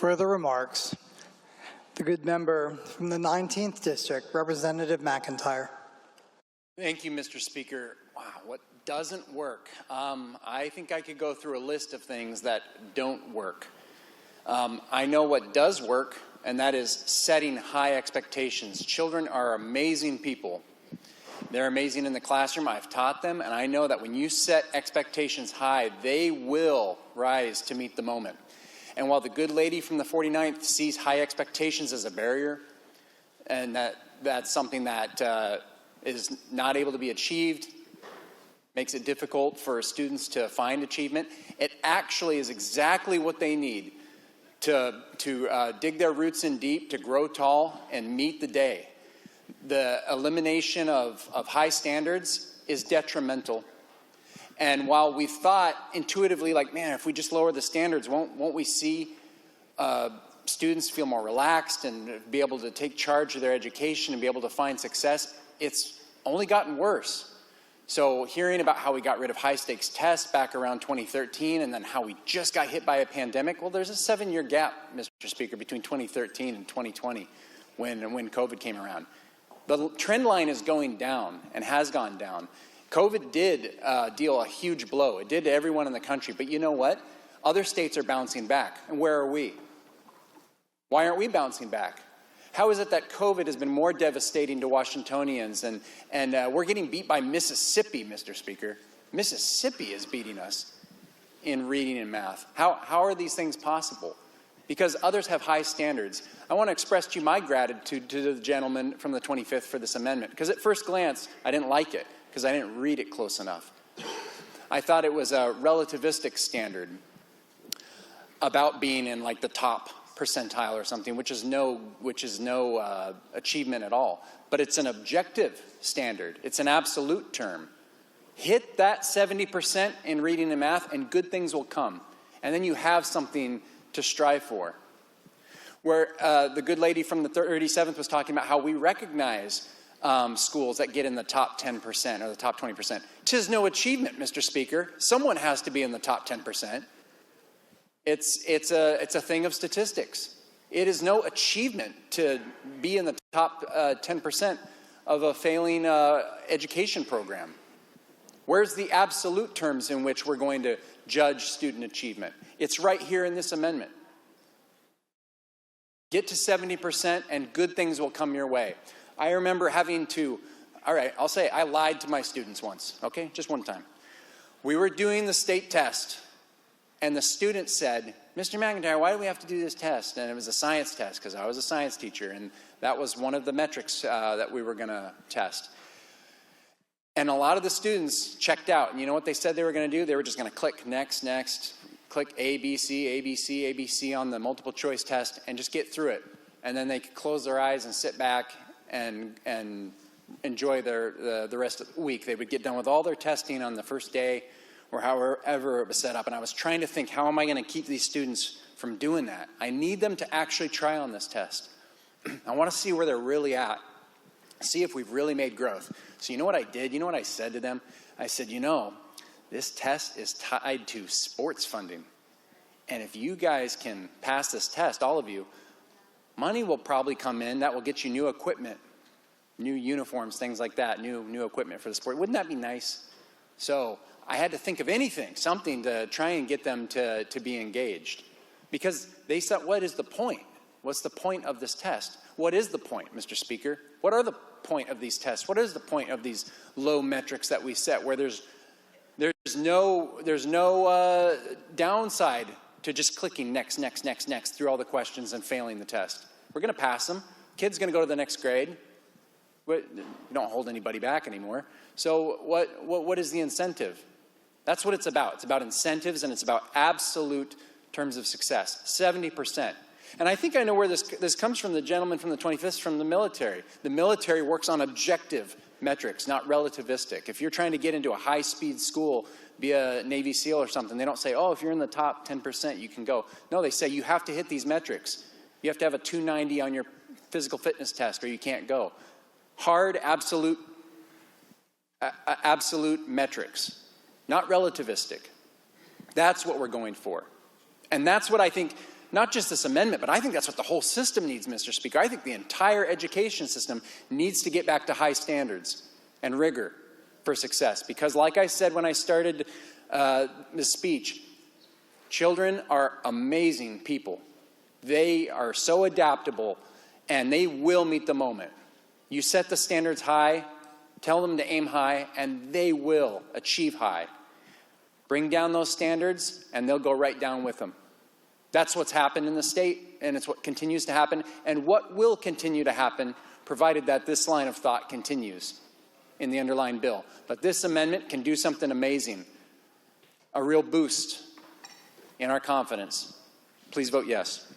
Further remarks, the good member from the 19th District, Representative McEntire. Thank you, Mr. Speaker. Wow, what doesn't work? I think I could go through a list of things that don't work. I know what does work, and that is setting high expectations. Children are amazing people. They're amazing in the classroom. I've taught them, and I know that when you set expectations high, they will rise to meet the moment. And while the good lady from the 49th sees high expectations as a barrier, and that's something that is not able to be achieved, makes it difficult for students to find achievement, it actually is exactly what they need to dig their roots in deep, to grow tall, and meet the day. The elimination of high standards is detrimental. And while we thought intuitively, like, man, if we just lower the standards, won't we see students feel more relaxed and be able to take charge of their education and be able to find success? It's only gotten worse. So hearing about how we got rid of high-stakes tests back around 2013 and then how we just got hit by a pandemic, well, there's a 7-year gap, Mr. Speaker, between 2013 and 2020 when COVID came around. The trend line is going down and has gone down. COVID did deal a huge blow. It did to everyone in the country. But you know what? Other states are bouncing back. And where are we? Why aren't we bouncing back? How is it that COVID has been more devastating to Washingtonians and we're getting beat by Mississippi, Mr. Speaker? Mississippi is beating us in reading and math. How are these things possible? Because others have high standards. I want to express to you my gratitude to the gentleman from the 25th for this amendment. Because at first glance, I didn't like it because I didn't read it close enough. I thought it was a relativistic standard about being in like the top percentile or something, which is no achievement at all. But it's an objective standard. It's an absolute term. Hit that 70% in reading and math, and good things will come. And then you have something to strive for. Where the good lady from the 37th was talking about how we recognize schools that get in the top 10% or the top 20%. 'Tis no achievement, Mr. Speaker. Someone has to be in the top 10%. It's a thing of statistics. It is no achievement to be in the top 10% of a failing education program. Where's the absolute terms in which we're going to judge student achievement? It's right here in this amendment. Get to 70% and good things will come your way. I remember having to, all right, I'll say I lied to my students once, okay? Just one time. We were doing the state test. And the student said, Mr. McEntire, why do we have to do this test? And it was a science test because I was a science teacher, and that was one of the metrics that we were going to test. And a lot of the students checked out. And you know what they said they were going to do? They were just going to click next, next, click A, B, C, A, B, C, A, B, C on the multiple choice test and just get through it. And then they could close their eyes and sit back and enjoy the rest of the week. They would get done with all their testing on the first day, or however it was set up. And I was trying to think, how am I going to keep these students from doing that? I need them to actually try on this test. I want to see where they're really at, see if we've really made growth. So you know what I did? You know what I said to them? I said, you know, this test is tied to sports funding. And if you guys can pass this test, all of you, money will probably come in that will get you new equipment, new uniforms, things like that, new equipment for the sport. Wouldn't that be nice? So I had to think of anything, something to try and get them to be engaged. Because they said, what is the point? What's the point of this test? What is the point, Mr. Speaker? What are the point of these tests? What is the point of these low metrics that we set where there's no downside to just clicking next through all the questions and failing the test? We're going to pass them. Kid's going to go to the next grade. We don't hold anybody back anymore. So what is the incentive? That's what it's about. It's about incentives, and it's about absolute terms of success, 70%. And I think I know where this comes from, the gentleman from the 25th, from the military. The military works on objective metrics, not relativistic. If you're trying to get into a high-speed school, be a Navy SEAL or something, they don't say, oh, if you're in the top 10%, you can go. No, they say you have to hit these metrics. You have to have a 290 on your physical fitness test or you can't go. Hard, absolute metrics, not relativistic. That's what we're going for. And that's what I think not just this amendment, but I think that's what the whole system needs, Mr. Speaker. I think the entire education system needs to get back to high standards and rigor for success. Because like I said when I started this speech, children are amazing people. They are so adaptable, and they will meet the moment. You set the standards high, tell them to aim high, and they will achieve high. Bring down those standards, and they'll go right down with them. That's what's happened in the state, and it's what continues to happen, and what will continue to happen, provided that this line of thought continues in the underlying bill. But this amendment can do something amazing, a real boost in our confidence. Please vote yes.